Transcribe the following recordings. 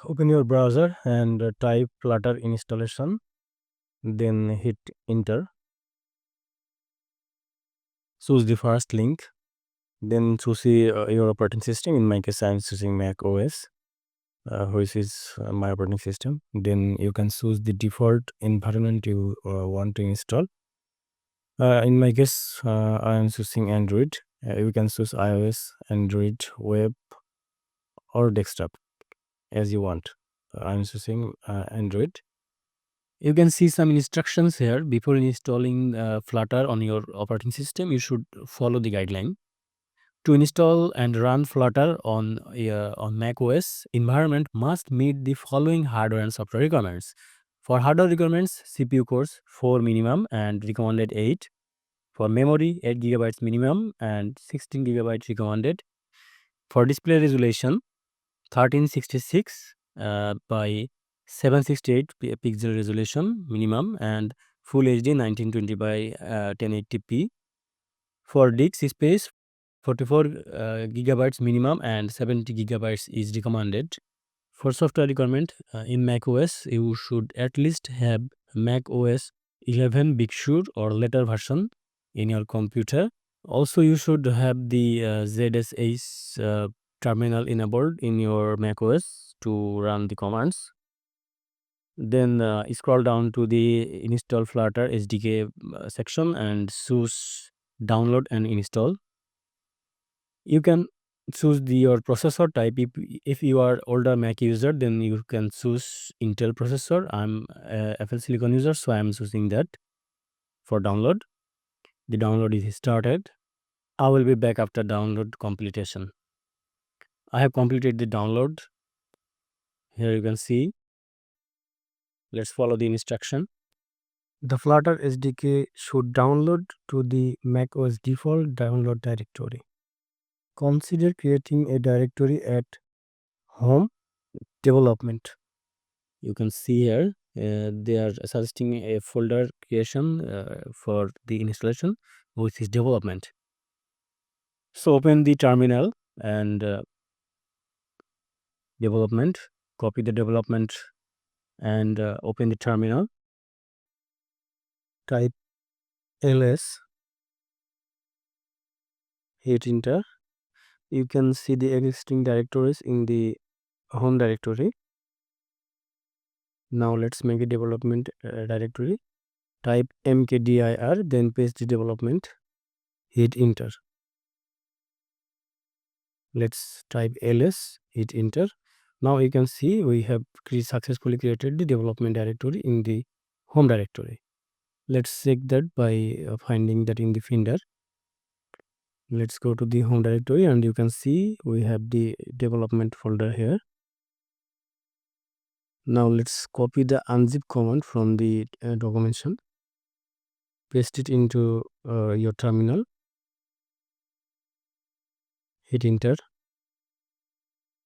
Open your browser and type Flutter installation, then hit enter. Choose the first link, then choose your operating system. In my case, I'm choosing macOS, which is my operating system. Then you can choose the default environment you want to install. In my case, I am choosing Android. You can choose iOS, Android, web, or desktop as you want. I'm choosing Android. You can see some instructions here. Before installing Flutter on your operating system, you should follow the guideline. To install and run Flutter on macOS, environment must meet the following hardware and software requirements. For hardware requirements, CPU cores 4 minimum and recommended 8. For memory, 8 GB minimum and 16 GB recommended. For display resolution, 1366 by 768 pixel resolution minimum and Full HD 1920 by 1080p. For disk space, 44 gigabytes minimum and 70 gigabytes is recommended. For software requirement, in macOS, you should at least have macOS 11 Big Sur or later version in your computer. Also, you should have the ZSH terminal enabled in your macOS to run the commands. Then scroll down to the Install Flutter SDK section and choose Download and Install. You can choose your processor type. If you are older Mac user, then you can choose Intel processor. I'm a FL Silicon user, so I'm choosing that for download. The download is started. I will be back after download completion. I have completed the download. Here you can see. Let's follow the instruction. The Flutter SDK should download to the macOS default download directory. Consider creating a directory at home development. You can see here they are suggesting a folder creation for the installation, which is development. So open the terminal and development, copy the development and open the terminal. Type ls, hit enter. You can see the existing directories in the home directory. Now let's make a development directory. Type mkdir, then paste the development, hit enter. Let's type ls, hit enter. Now you can see we have successfully created the development directory in the home directory. Let's check that by finding that in the finder. Let's go to the home directory and you can see we have the development folder here. Now let's copy the unzip command from the documentation. Paste it into your terminal. Hit enter.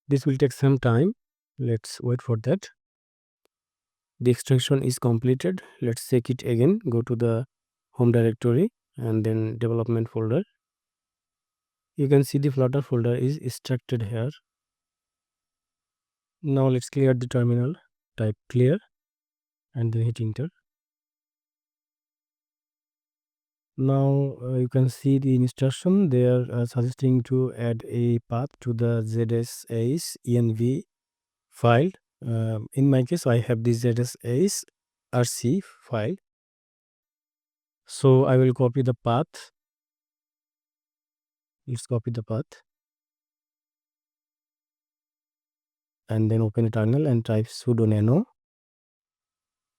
This will take some time. Let's wait for that. The extraction is completed. Let's check it again. Go to the home directory and then development folder. You can see the Flutter folder is extracted here. Now let's clear the terminal. Type clear and then hit enter. Now you can see the instruction. They are suggesting to add a path to the ZSH env file. In my case, I have the ZSH rc file. So I will copy the path. Let's copy the path. And then open a terminal and type sudo nano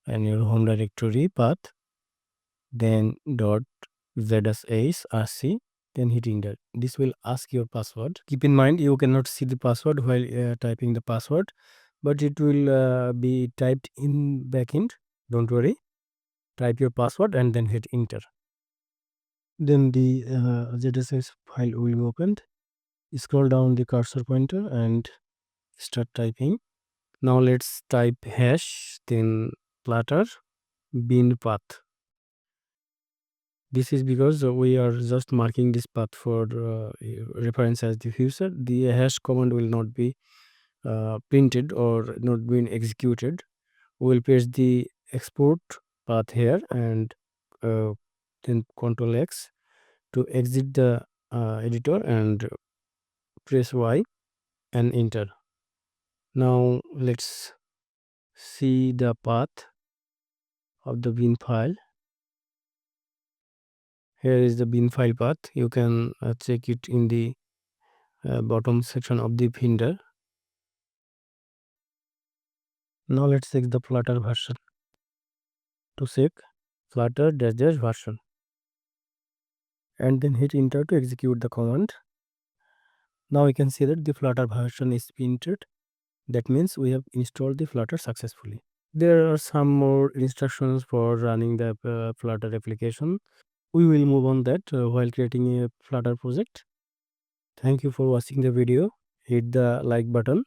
and your home directory path. Then dot ZSH rc. Then hit enter. This will ask your password. Keep in mind you cannot see the password while typing the password, but it will be typed in backend. Don't worry. Type your password and then hit enter. Then the ZSH file will be opened. Scroll down the cursor pointer and start typing. Now let's type hash, then Flutter bin path. This is because we are just marking this path for reference as the future. The hash command will not be printed or not been executed, we will paste the export path here and then Ctrl X to exit the editor and press Y and enter. Now let's see the path of the bin file. Here is the bin file path. You can check it in the bottom section of the Finder. Now let's check the Flutter version. To check Flutter dash version and then hit enter to execute the command. Now we can see that the Flutter version is printed. That means we have installed the Flutter successfully. There are some more instructions for running the Flutter application. We will move on that while creating a Flutter project. Thank you for watching the video. Hit the like button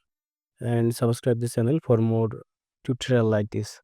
and subscribe the channel for more tutorial like this.